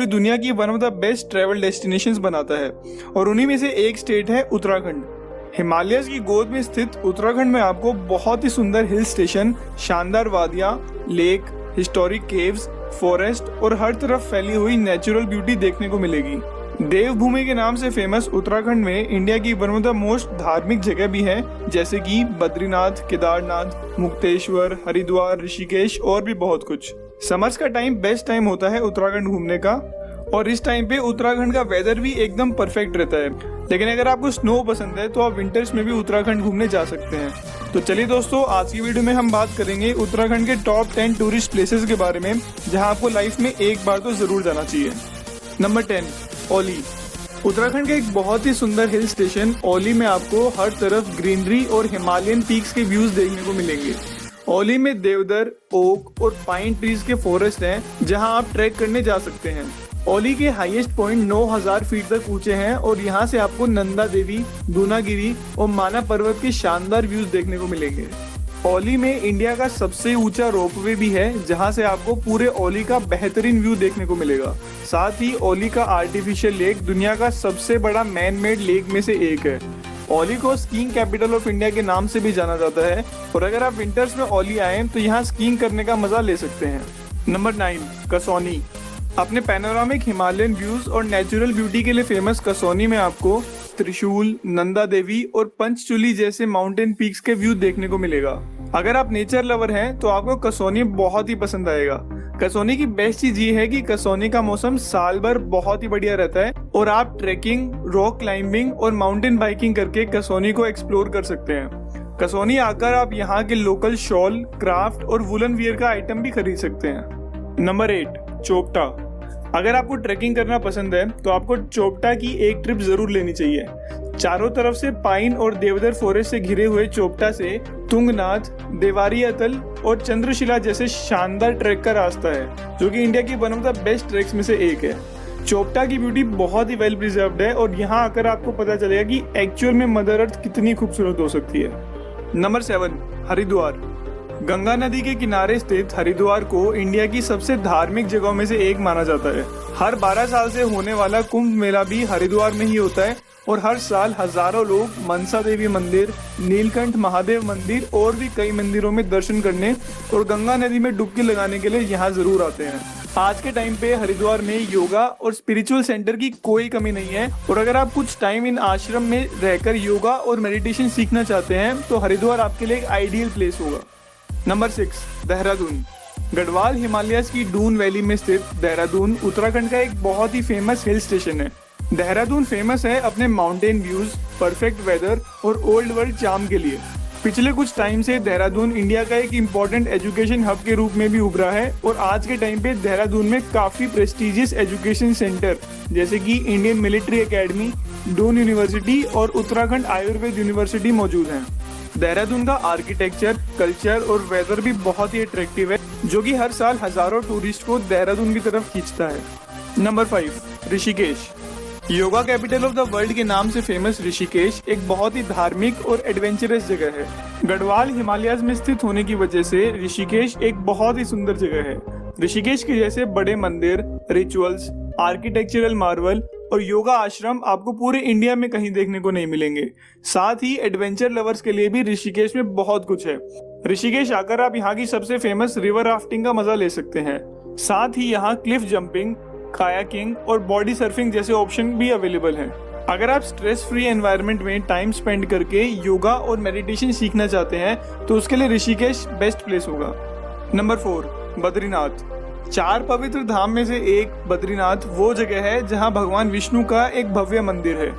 पूरी दुनिया की one of the best travel destinations बनाता है और उन्हीं में से एक स्टेट है उत्तराखंड। हिमालयस की गोद में स्थित उत्तराखंड में आपको बहुत ही सुंदर हिल स्टेशन, शानदार वादियां, लेक, हिस्टोरिक केव्स, फॉरेस्ट और हर तरफ फैली हुई नेचुरल ब्यूटी देखने को मिलेगी। देवभूमि के नाम से फेमस उत्तराखंड में इंडिया की वन ऑफ द मोस्ट धार्मिक जगह भी है, जैसे कि बद्रीनाथ, केदारनाथ, मुक्तेश्वर, हरिद्वार, ऋषिकेश और भी बहुत कुछ। समर्स का टाइम बेस्ट टाइम होता है उत्तराखंड घूमने का और इस टाइम पे उत्तराखंड का वेदर भी एकदम परफेक्ट रहता है। लेकिन अगर आपको स्नो पसंद है तो आप विंटर्स में भी उत्तराखंड घूमने जा सकते हैं। तो चलिए दोस्तों, आज की वीडियो में हम बात करेंगे उत्तराखंड के टॉप 10 टूरिस्ट प्लेसेस के बारे में जहां आपको लाइफ में एक बार तो जरूर जाना चाहिए। नंबर 10, ओली। उत्तराखंड का एक बहुत ही सुंदर हिल स्टेशन ओली में आपको हर तरफ ग्रीनरी और हिमालयन पीक्स के व्यूज देखने को मिलेंगे। ओली में देवदार, ओक और पाइन ट्रीज के फॉरेस्ट हैं जहां आप ट्रैक करने जा सकते हैं। ओली के हाईएस्ट पॉइंट 9000 फीट तक ऊंचे हैं और यहां से आपको नंदा देवी, दूनागिरी और माना पर्वत के शानदार व्यूज देखने को मिलेंगे। ओली में इंडिया का सबसे ऊंचा रोपवे भी है जहां से आपको पूरे ओली का बेहतरीन व्यू देखने को मिलेगा। साथ ही ओली का आर्टिफिशियल लेक दुनिया का सबसे बड़ा मैन मेड लेक में से एक है। ओली को स्कीइंग कैपिटल ऑफ इंडिया के नाम से भी जाना जाता है और अगर आप विंटर्स में ओली आए तो यहाँ स्कीइंग करने का मजा ले सकते हैं। नंबर 9, कसौनी। अपने पैनोरामिक हिमालयन व्यूज और नेचुरल ब्यूटी के लिए फेमस कसौनी में आपको त्रिशूल, नंदा देवी और पंचचूली जैसे माउंटेन पीक्स के व्यू देखने को मिलेगा। अगर आप नेचर लवर हैं तो आपको कसौनी बहुत ही पसंद आएगा। कसौनी की बेस्ट चीज ये है कि कसौनी का मौसम साल भर बहुत ही बढ़िया रहता है और आप ट्रैकिंग, रॉक क्लाइंबिंग और माउंटेन बाइकिंग करके कसौनी को एक्सप्लोर कर सकते हैं। कसौनी आकर आप यहाँ के लोकल शॉल, क्राफ्ट और वुलन वियर का आइटम भी खरीद सकते हैं। नंबर 8, चोपटा। अगर आपको ट्रैकिंग करना पसंद है तो आपको चोपटा की एक ट्रिप जरूर लेनी चाहिए। चारों तरफ से पाइन और देवदार फॉरेस्ट से घिरे हुए चोपटा से तुंगनाथ, देवारी अतल और चंद्रशिला जैसे शानदार ट्रैक का रास्ता है, जो कि इंडिया की one of the best tracks में से एक है। चोपटा की ब्यूटी बहुत ही वेल प्रिजर्व्ड है और यहाँ आकर आपको पता चलेगा कि एक्चुअल में मदर अर्थ कितनी खूबसूरत हो सकती है। नंबर 7, हरिद्वार। गंगा नदी के किनारे स्थित हरिद्वार को इंडिया की सबसे धार्मिक जगहों में से एक माना जाता है। हर 12 साल से होने वाला कुंभ मेला भी हरिद्वार में ही होता है और हर साल हजारों लोग मनसा देवी मंदिर, नीलकंठ महादेव मंदिर और भी कई मंदिरों में दर्शन करने और गंगा नदी में डुबकी लगाने के लिए यहाँ जरूर आते हैं। आज के टाइम पे हरिद्वार में योगा और स्पिरिचुअल सेंटर की कोई कमी नहीं है और अगर आप कुछ टाइम इन आश्रम में रहकर योगा और मेडिटेशन सीखना चाहते हैं तो हरिद्वार आपके लिए एक आइडियल प्लेस होगा। नंबर 6, देहरादून। गढ़वाल हिमालयस की डून वैली में स्थित देहरादून उत्तराखंड का एक बहुत ही फेमस हिल स्टेशन है। देहरादून फेमस है अपने माउंटेन व्यूज, परफेक्ट वेदर और ओल्ड वर्ल्ड चार्म के लिए। पिछले कुछ टाइम से देहरादून इंडिया का एक इम्पोर्टेंट एजुकेशन हब के रूप में भी उभरा है और आज के टाइम पे देहरादून में काफी प्रेस्टिजियस एजुकेशन सेंटर जैसे कि Indian military academy, Doon university और उत्तराखंड आयुर्वेद यूनिवर्सिटी मौजूद हैं। देहरादून का आर्किटेक्चर, कल्चर और वेदर भी बहुत ही अट्रैक्टिव है, जो कि हर साल हजारों टूरिस्ट को देहरादून की तरफ खींचता है। Number 5, Rishikesh. Yoga capital of the world के नाम से फेमस ऋषिकेश एक बहुत ही धार्मिक और एडवेंचरस जगह है। गढ़वाल हिमालयस में स्थित होने की वजह से ऋषिकेश एक बहुत ही सुंदर जगह है। ऋषिकेश के जैसे बड़े मंदिर, रिचुअल्स, आर्किटेक्चरल मार्वल और योगा आश्रम आपको पूरे इंडिया में कहीं देखने को नहीं मिलेंगे। साथ ही एडवेंचर लवर्स के लिए भी ऋषिकेश में बहुत कुछ है। ऋषिकेश आकर आप यहाँ की सबसे फेमस रिवर राफ्टिंग का मजा ले सकते हैं। साथ ही यहाँ क्लिफ जंपिंग, कायाकिंग और बॉडी सर्फिंग जैसे ऑप्शन भी अवेलेबल हैं। अगर आप स्ट्रेस फ्री एनवायरनमेंट में टाइम स्पेंड करके योगा और मेडिटेशन सीखना चाहते हैं तो उसके लिए ऋषिकेश बेस्ट प्लेस होगा। नंबर 4, बद्रीनाथ। 4 पवित्र धाम में से एक बद्रीनाथ वो जगह है जहां भगवान विष्णु का एक भव्य मंदिर है।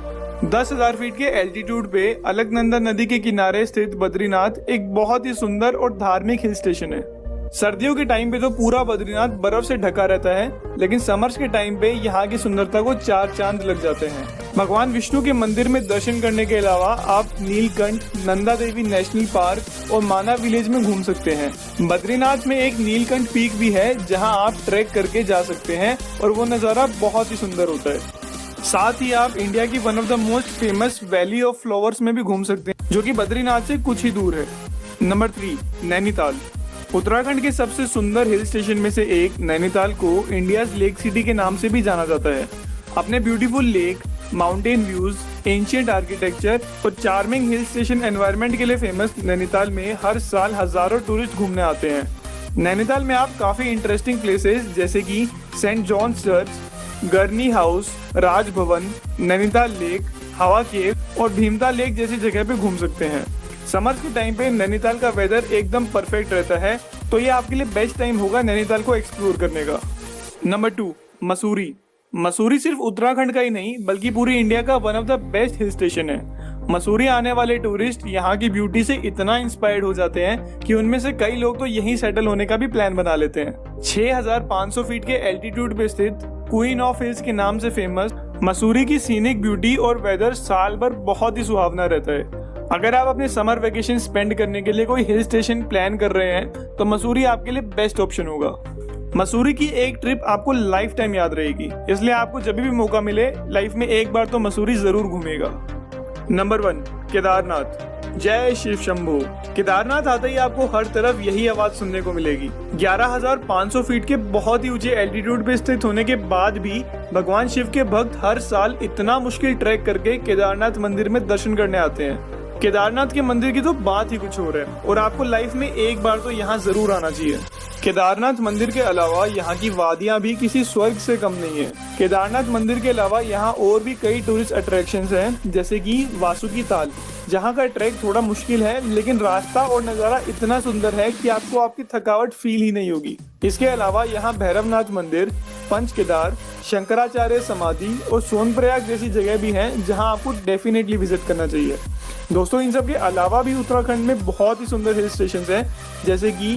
10,000 फीट के एल्टीट्यूड पे अलकनंदा नदी के किनारे स्थित बद्रीनाथ एक बहुत ही सुंदर और धार्मिक हिल स्टेशन है। सर्दियों के टाइम पे तो पूरा बद्रीनाथ बर्फ से ढका रहता है, लेकिन समर्स के टाइम पे यहाँ की सुंदरता को 4 चांद लग जाते हैं। भगवान विष्णु के मंदिर में दर्शन करने के अलावा आप नीलकंठ, नंदा देवी नेशनल पार्क और माना विलेज में घूम सकते हैं। बद्रीनाथ में एक नीलकंठ पीक भी है जहाँ आप ट्रैक करके जा सकते हैं और वो नज़ारा बहुत ही सुंदर होता है। साथ ही आप इंडिया की one of the most famous valley of flowers में भी घूम सकते हैं, जो कि बद्रीनाथ से कुछ ही दूर है। नंबर 3, नैनीताल। उत्तराखंड के सबसे सुंदर हिल स्टेशन में से एक नैनीताल को इंडियाज लेक सिटी के नाम से भी जाना जाता है। अपने beautiful lake, mountain views, ancient architecture और चार्मिंग हिल स्टेशन एनवायरनमेंट के लिए फेमस नैनीताल में हर साल हजारों टूरिस्ट घूमने आते हैं। नैनीताल में आप काफी इंटरेस्टिंग प्लेसेस जैसे कि Saint Johns church, गरनी house, Raj Bhavan, Nainital lake, हवा केव और भीमताल लेक जैसी जगह पे घूम सकते हैं। समर्स के टाइम पे नैनीताल का वेदर एकदम परफेक्ट रहता है, तो ये आपके लिए बेस्ट टाइम होगा नैनीताल को एक्सप्लोर करने का। नंबर 2, मसूरी। मसूरी सिर्फ उत्तराखंड का ही नहीं बल्कि पूरी इंडिया का one of the best hill station है। मसूरी आने वाले टूरिस्ट यहाँ की ब्यूटी से इतना इंस्पायर्ड हो जाते हैं कि उनमें से कई लोग तो यहीं सेटल होने का भी प्लान बना लेते हैं। 6500 फीट के एल्टीट्यूड पे स्थित क्वीन ऑफ हिल्स के नाम से फेमस मसूरी की सीनिक ब्यूटी और वेदर साल भर बहुत ही सुहावना रहता है। अगर आप अपने समर वेकेशन स्पेंड करने के लिए कोई हिल स्टेशन प्लान कर रहे हैं तो मसूरी आपके लिए बेस्ट ऑप्शन होगा। मसूरी की एक ट्रिप आपको लाइफ टाइम याद रहेगी, इसलिए आपको जब भी मौका मिले लाइफ में एक बार तो मसूरी जरूर घूमेगा। नंबर 1, केदारनाथ। जय शिव शंभू। केदारनाथ आते ही आपको हर तरफ यही आवाज सुनने को मिलेगी। 11,500 फीट के बहुत ही ऊंचे एल्टीट्यूड पे स्थित होने के बाद भी भगवान शिव के भक्त हर साल इतना मुश्किल ट्रैक करके केदारनाथ मंदिर में दर्शन करने आते हैं। केदारनाथ के मंदिर की तो बात ही कुछ और है और आपको लाइफ में एक बार तो यहाँ जरूर आना चाहिए। केदारनाथ मंदिर के अलावा यहाँ की वादियाँ भी किसी स्वर्ग से कम नहीं है। केदारनाथ मंदिर के अलावा यहाँ और भी कई टूरिस्ट अट्रैक्शंस हैं, जैसे कि वासुकी ताल, जहाँ का ट्रैक थोड़ा मुश्किल है लेकिन रास्ता और नज़ारा इतना सुंदर है कि आपको आपकी थकावट फील ही नहीं होगी। इसके अलावा यहाँ भैरवनाथ मंदिर, पंच केदार, शंकराचार्य समाधि और सोनप्रयाग जैसी जगह भी हैं जहाँ आपको डेफिनेटली विजिट करना चाहिए। दोस्तों, इन सब के अलावा भी उत्तराखंड में बहुत ही सुंदर हिल स्टेशन हैं, जैसे कि